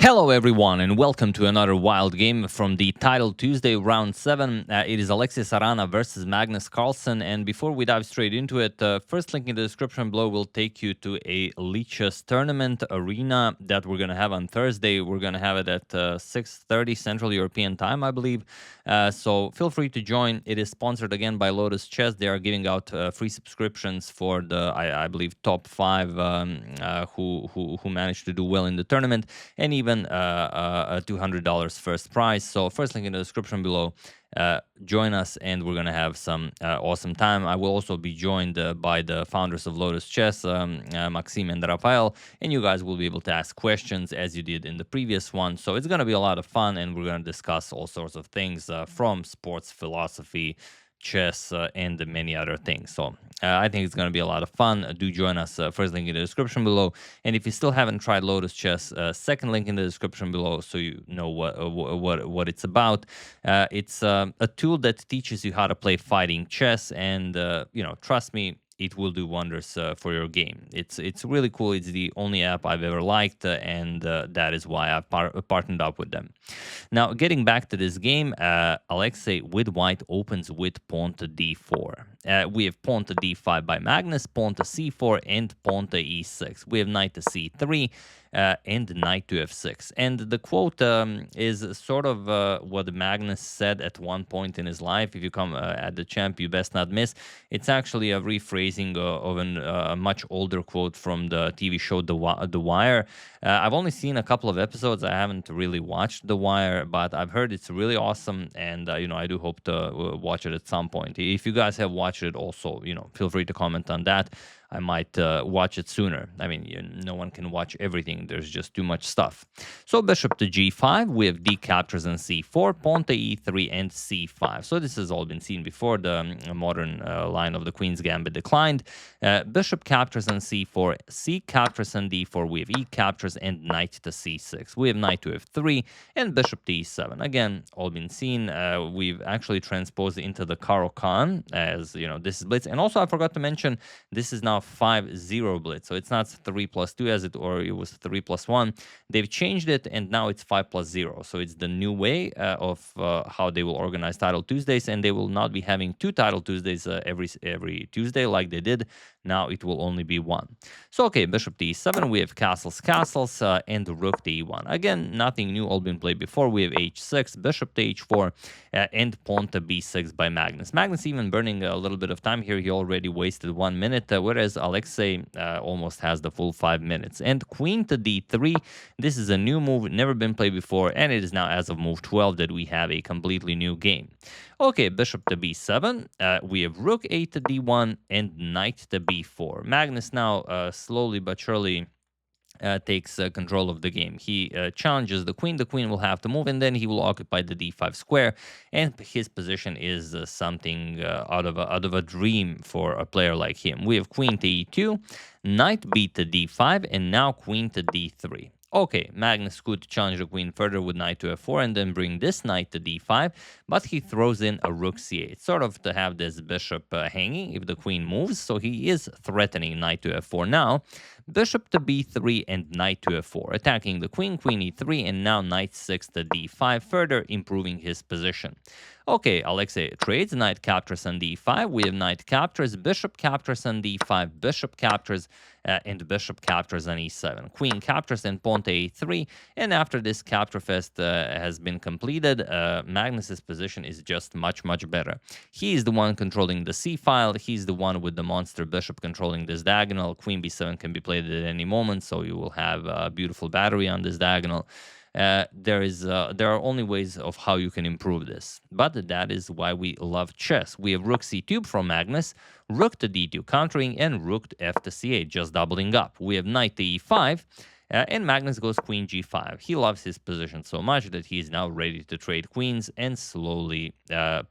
Hello, everyone, and welcome to another wild game from the Title Tuesday Round 7. It is Alexey Sarana versus Magnus Carlsen. And before we dive straight into it, first link in the description below will take you to a Leeches tournament arena that we're going to have on Thursday. We're going to have it at 6:30 Central European Time, I believe. So feel free to join. It is sponsored again by Lotus Chess. They are giving out free subscriptions for the, I believe, top 5 who managed to do well in the tournament, and even a $200 first prize. So first link in the description below. Join us, and we're gonna have some awesome time. I will also be joined by the founders of Lotus Chess, Maxim and Rafael, and you guys will be able to ask questions as you did in the previous one. So it's gonna be a lot of fun, and we're gonna discuss all sorts of things from sports philosophy, chess, and many other things. So I think it's going to be a lot of fun. Do join us. First link in the description below. And if you still haven't tried Lotus Chess, second link in the description below, so you know what it's about. It's a tool that teaches you how to play fighting chess, and trust me, it will do wonders for your game. It's really cool. It's the only app I've ever liked, and that is why I've partnered up with them. Now, getting back to this game, Alexey with white opens with pawn to d4. We have pawn to d5 by Magnus, pawn to c4, and pawn to e6. We have knight to c3. And knight to f6. And the quote is sort of what Magnus said at one point in his life: if you come at the champ, you best not miss. It's actually a rephrasing of a much older quote from the TV show The Wire. I've only seen a couple of episodes. I haven't really watched The Wire, but I've heard it's really awesome, and I do hope to watch it at some point. If you guys have watched it also, feel free to comment on that. I might watch it sooner. I mean, no one can watch everything. There's just too much stuff. So bishop to g5, we have d captures and c4, pawn to e3, and c5. So this has all been seen before. The modern line of the Queen's Gambit declined. Bishop captures and c4, c captures and d4, we have e captures, and knight to c6. We have knight to f3, and bishop to e7. Again, all been seen. We've actually transposed into the Caro-Kann, as, this is blitz. And also, I forgot to mention, this is now 5-0 blitz, so it's not 3+2 as it was 3+1. They've changed it, and now it's 5+0. So it's the new way of how they will organize Title Tuesdays, and they will not be having 2 Title Tuesdays every Tuesday like they did. Now it will only be 1. So okay, bishop to e7, we have castles, and rook to e1. Again, nothing new, all been played before. We have h6, bishop to h4, and pawn to b6 by Magnus. Magnus even burning a little bit of time here. He already wasted 1 minute, whereas Alexey almost has the full 5 minutes. And queen to d3. This is a new move, never been played before, and it is now as of move 12 that we have a completely new game. Okay, bishop to b7. We have rook a to d1 and knight to b4. Magnus now slowly but surely takes control of the game. He challenges the queen. The queen will have to move, and then he will occupy the d5 square. And his position is something out of a dream for a player like him. We have queen to e2, knight b to d5, and now queen to d3. Okay, Magnus could challenge the queen further with knight to f4 and then bring this knight to d5, but he throws in a rook c8, sort of to have this bishop hanging if the queen moves, so he is threatening knight to f4 now. Bishop to b3 and knight to f4, attacking the queen, queen e3, and now knight 6 to d5, further improving his position. Okay, Alexey trades, knight captures on d5, we have knight captures, bishop captures on d5, bishop captures, and bishop captures on e7. Queen captures and pawn to a3, and after this capture fest has been completed, Magnus's position is just much, much better. He is the one controlling the c-file, he's the one with the monster bishop controlling this diagonal. Queen b7 can be played at any moment, so you will have a beautiful battery on this diagonal. There are only ways of how you can improve this, but that is why we love chess. We have rook c2 from Magnus, rook to d2 countering, and rook to f to c8 just doubling up. We have knight to e5, and Magnus goes queen g5. He loves his position so much that he is now ready to trade queens and slowly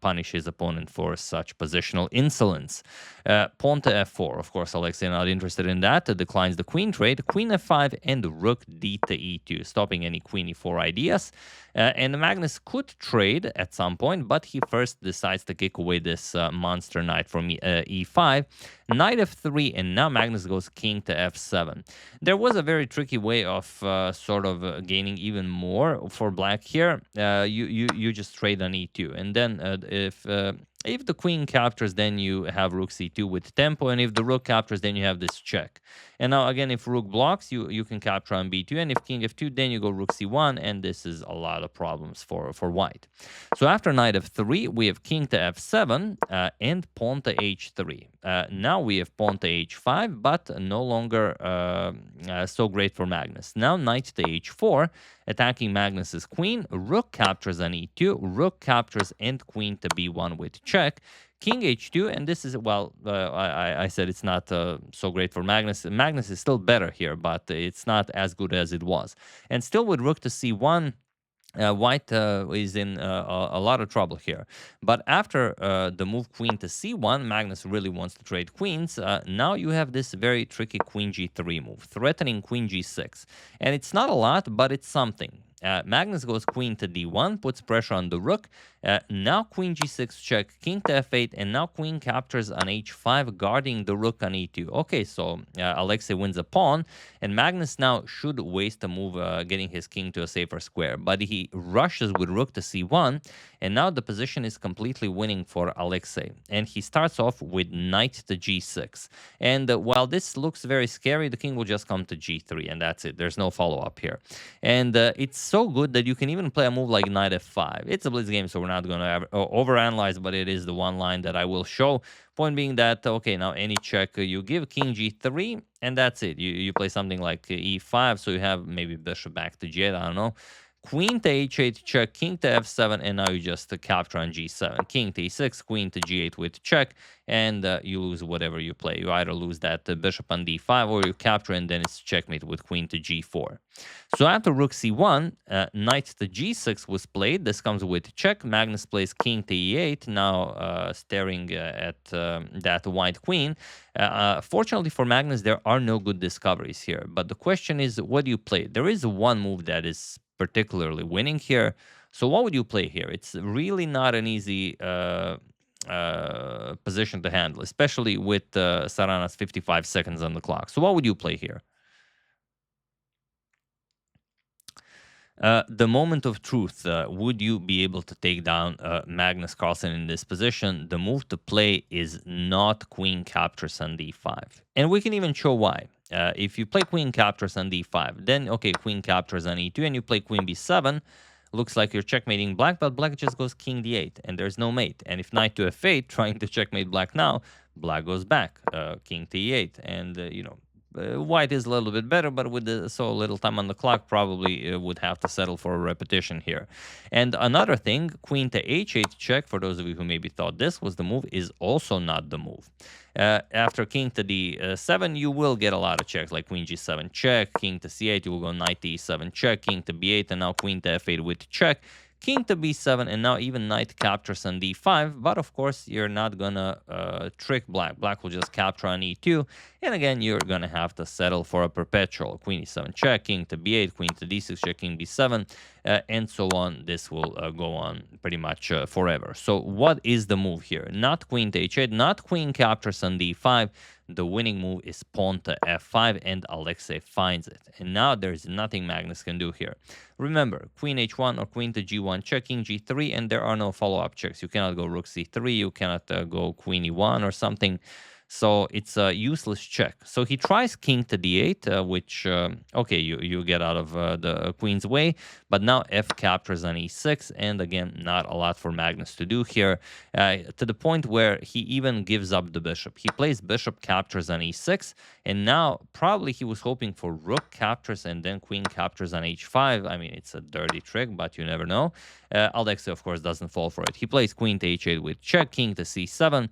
punish his opponent for such positional insolence. Pawn to f4. Of course, Alexey not interested in that. Declines the queen trade. Queen f5 and rook d to e2, stopping any queen e4 ideas. And Magnus could trade at some point, but he first decides to kick away this monster knight from e5. Knight f3, and now Magnus goes king to f7. There was a very tricky way way of sort of gaining even more for black here, you just trade on e2, and then if the queen captures, then you have rook c2 with tempo, and if the rook captures, then you have this check. And now again, if rook blocks, you can capture on b2, and if king f2, then you go rook c1, and this is a lot of problems for white. So after knight f3, we have king to f7 and pawn to h3. Now we have pawn to h5, but no longer so great for Magnus. Now knight to h4, attacking Magnus's queen. Rook captures on e2, rook captures and queen to b1 with check. King h2, and this is, well, I said it's not so great for Magnus. Magnus is still better here, but it's not as good as it was. And still with rook to c1, white is in a lot of trouble here. But after the move queen to c1, Magnus really wants to trade queens. Now you have this very tricky queen g3 move, threatening queen g6. And it's not a lot, but it's something. Magnus goes queen to d1, puts pressure on the rook. Now queen g6 check, king to f8, and now queen captures on h5, guarding the rook on e2. Okay, so Alexey wins a pawn, and Magnus now should waste a move getting his king to a safer square. But he rushes with rook to c1, and now the position is completely winning for Alexey. And he starts off with knight to g6. And while this looks very scary, the king will just come to g3, and that's it. There's no follow-up here. And it's so good that you can even play a move like knight f5. It's a blitz game, so we're not going to overanalyze, but it is the one line that I will show. Point being that, okay, now any check, you give king g3, and that's it. You play something like e5, so you have maybe bishop back to g8, I don't know. Queen to h8 check, king to f7, and now you just capture on g7. King to e6, queen to g8 with check, and you lose whatever you play. You either lose that bishop on d5, or you capture, and then it's checkmate with queen to g4. So after rook c1, knight to g6 was played. This comes with check. Magnus plays king to e8, now staring at that white queen. Fortunately for Magnus, there are no good discoveries here. But the question is, what do you play? There is one move that is particularly winning here. So what would you play here? It's really not an easy position to handle, especially with Sarana's 55 seconds on the clock. So what would you play here? The moment of truth, would you be able to take down Magnus Carlsen in this position? The move to play is not queen captures on d5. And we can even show why. If you play queen captures on d5, then, okay, queen captures on e2, and you play queen b7, looks like you're checkmating black, but black just goes king d8, and there's no mate. And if knight to f8, trying to checkmate black now, black goes back, king to e8, and, white is a little bit better, but with so little time on the clock, probably would have to settle for a repetition here. And another thing, queen to h8 check, for those of you who maybe thought this was the move, is also not the move. After king to d7, you will get a lot of checks, like queen g7 check, king to c8, you will go knight to e7 check, king to b8, and now queen to f8 with check. King to b7, and now even knight captures on d5, but of course you're not gonna trick black. Black will just capture on e2, and again you're gonna have to settle for a perpetual queen e7 check, king to b8, queen to d6 check, king b7, and so on. This will go on pretty much forever. So what is the move here? Not queen to h8, not queen captures on d5. The winning move is pawn to f5, and Alexey finds it. And now there's nothing Magnus can do here. Remember, queen h1 or queen to g1 check, king g3, and there are no follow-up checks. You cannot go rook c3, you cannot go queen e1 or something. So it's a useless check. So he tries king to d8, which, okay, you get out of the queen's way. But now f captures on e6, and again, not a lot for Magnus to do here, to the point where he even gives up the bishop. He plays bishop captures on e6, and now probably he was hoping for rook captures and then queen captures on h5. I mean, it's a dirty trick, but you never know. Alexey, of course, doesn't fall for it. He plays queen to h8 with check, king to c7,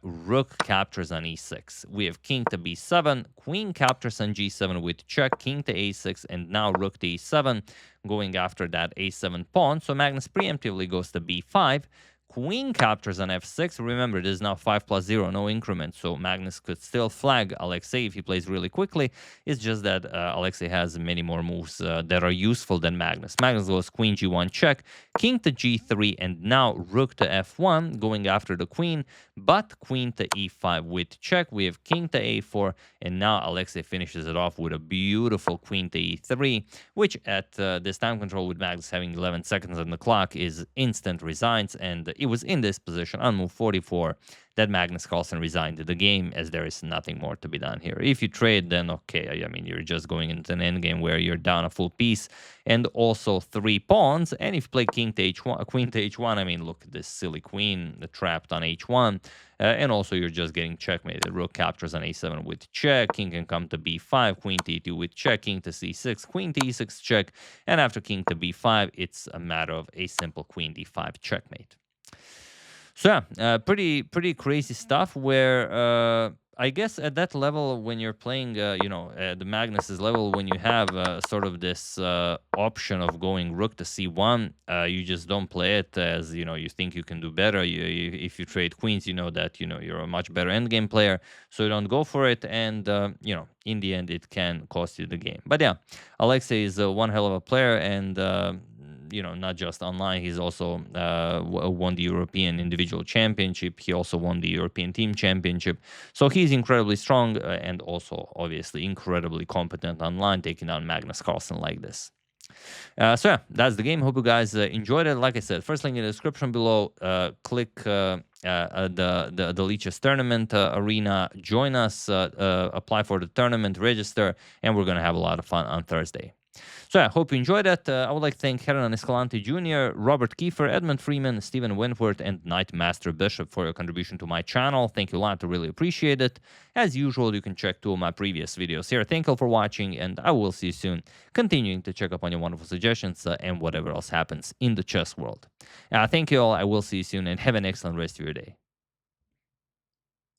rook captures on e6. We have king to b7, queen captures on g7 with check, king to a6, and now rook to e7, going after that a7 pawn. So Magnus preemptively goes to b5, queen captures on f6. Remember, this is now 5+0, no increment, so Magnus could still flag Alexey if he plays really quickly. It's just that Alexey has many more moves that are useful than Magnus. Magnus goes queen g1 check, king to g3, and now rook to f1, going after the queen, but queen to e5 with check. We have king to a4, and now Alexey finishes it off with a beautiful queen to e3, which at this time control with Magnus having 11 seconds on the clock is instant resigns, and it was in this position on move 44 that Magnus Carlsen resigned the game, as there is nothing more to be done here. If you trade, then okay, I mean, you're just going into an endgame where you're down a full piece and also 3 pawns, and if you play king to h1, queen to h1, I mean, look at this silly queen trapped on h1, and also you're just getting checkmated. Rook captures on a7 with check, king can come to b5, queen to e2 with check, king to c6, queen to e6 check, and after king to b5, it's a matter of a simple queen d5 checkmate. So yeah, pretty crazy stuff where I guess at that level when you're playing, the Magnus's level, when you have sort of this option of going rook to c1, you just don't play it as, you think you can do better. If you trade queens, you know that, you're a much better endgame player, so you don't go for it, and, in the end, it can cost you the game. But yeah, Alexey is one hell of a player, and not just online. He's also won the European Individual Championship. He also won the European Team Championship. So he's incredibly strong and also obviously incredibly competent online, taking on Magnus Carlsen like this. So yeah, that's the game. Hope you guys enjoyed it. Like I said, first link in the description below. Click the Leeches tournament arena. Join us. Apply for the tournament. Register, and we're gonna have a lot of fun on Thursday. So I hope you enjoyed it. I would like to thank Hernan Escalante Jr., Robert Kiefer, Edmund Freeman, Stephen Winforth, and Knight Master Bishop for your contribution to my channel. Thank you a lot. I really appreciate it. As usual, you can check 2 of my previous videos here. Thank you all for watching, and I will see you soon, continuing to check up on your wonderful suggestions and whatever else happens in the chess world. Thank you all. I will see you soon, and have an excellent rest of your day.